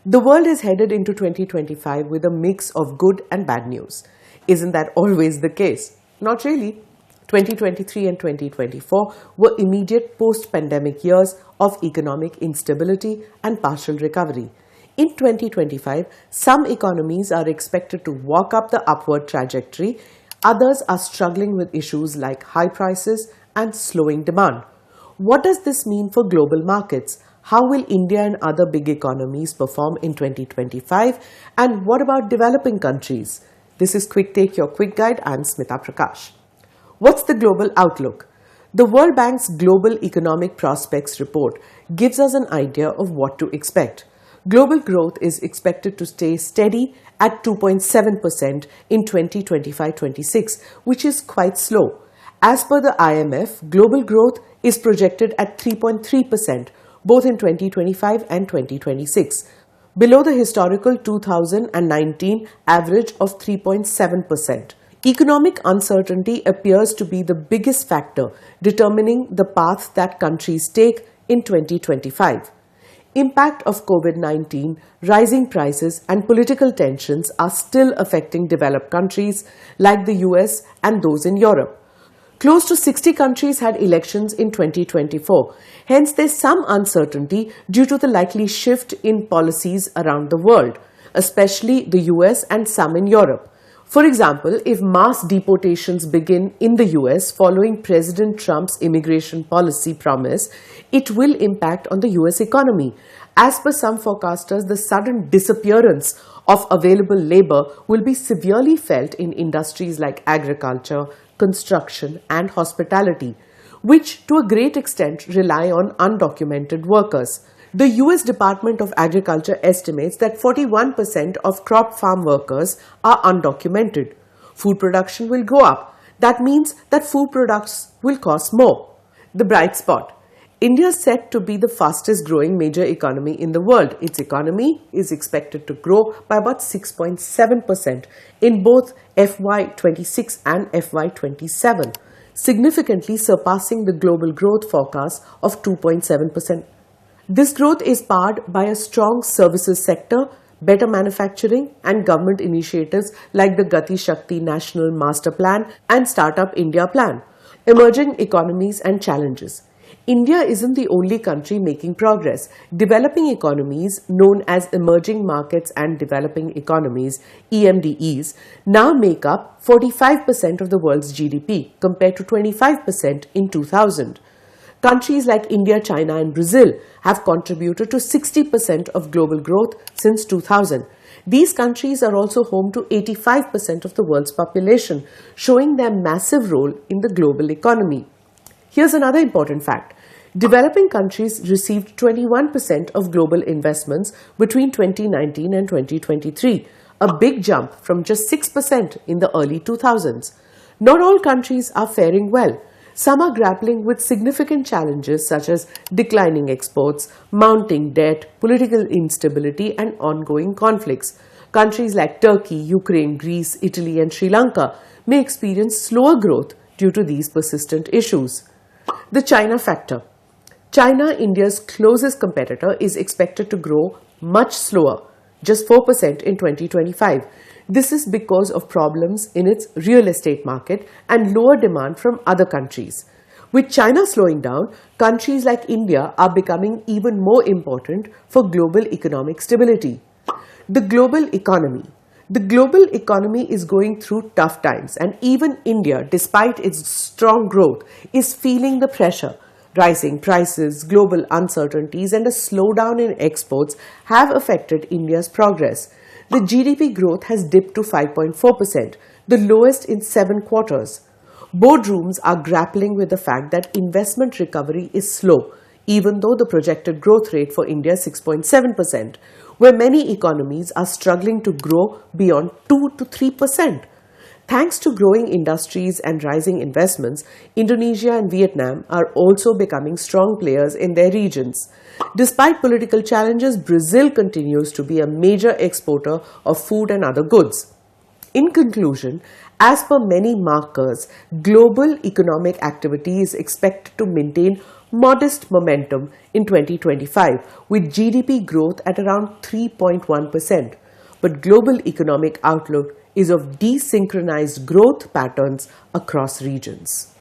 The world is headed into 2025 with a mix of good and bad news. Isn't that always the case? Not really. 2023 and 2024 were immediate post-pandemic years of economic instability and partial recovery. In 2025, some economies are expected to walk up the upward trajectory. Others are struggling with issues like high prices and slowing demand. What does this mean for global markets? How will India and other big economies perform in 2025? And what about developing countries? This is Quick Take, your quick guide. I'm Smita Prakash. What's the global outlook? The World Bank's Global Economic Prospects report gives us an idea of what to expect. Global growth is expected to stay steady at 2.7% in 2025-26, which is quite slow. As per the IMF, global growth is projected at 3.3%, both in 2025 and 2026, below the historical 2019 average of 3.7%. Economic uncertainty appears to be the biggest factor determining the path that countries take in 2025. Impact of COVID-19, rising prices and political tensions are still affecting developed countries like the US and those in Europe. Close to 60 countries had elections in 2024. Hence, there's some uncertainty due to the likely shift in policies around the world, especially the US and some in Europe. For example, if mass deportations begin in the US following President Trump's immigration policy promise, it will impact on the US economy. As per some forecasters, the sudden disappearance of available labor will be severely felt in industries like agriculture, construction and hospitality, which to a great extent rely on undocumented workers. The US Department of Agriculture estimates that 41% of crop farm workers are undocumented. Food production will go up. That means that food products will cost more. The bright spot. India is set to be the fastest growing major economy in the world. Its economy is expected to grow by about 6.7% in both FY26 and FY27, significantly surpassing the global growth forecast of 2.7%. This growth is powered by a strong services sector, better manufacturing and government initiatives like the Gati Shakti National Master Plan and Startup India Plan. Emerging economies and challenges. India isn't the only country making progress. Developing economies, known as emerging markets and developing economies, EMDEs, now make up 45% of the world's GDP compared to 25% in 2000. Countries like India, China and Brazil have contributed to 60% of global growth since 2000. These countries are also home to 85% of the world's population, showing their massive role in the global economy. Here's another important fact. Developing countries received 21% of global investments between 2019 and 2023, a big jump from just 6% in the early 2000s. Not all countries are faring well. Some are grappling with significant challenges such as declining exports, mounting debt, political instability and ongoing conflicts. Countries like Turkey, Ukraine, Greece, Italy and Sri Lanka may experience slower growth due to these persistent issues. The China factor. China, India's closest competitor, is expected to grow much slower, just 4% in 2025. This is because of problems in its real estate market and lower demand from other countries. With China slowing down, countries like India are becoming even more important for global economic stability. The global economy. The global economy is going through tough times, and even India, despite its strong growth, is feeling the pressure. Rising prices, global uncertainties and a slowdown in exports have affected India's progress. The GDP growth has dipped to 5.4%, the lowest in 7 quarters. Boardrooms are grappling with the fact that investment recovery is slow, even though the projected growth rate for India is 6.7%, where many economies are struggling to grow beyond 2 to 3%. Thanks to growing industries and rising investments, Indonesia and Vietnam are also becoming strong players in their regions. Despite political challenges, Brazil continues to be a major exporter of food and other goods. In conclusion, as per many markers, global economic activity is expected to maintain modest momentum in 2025 with GDP growth at around 3.1%, but global economic outlook is of desynchronized growth patterns across regions.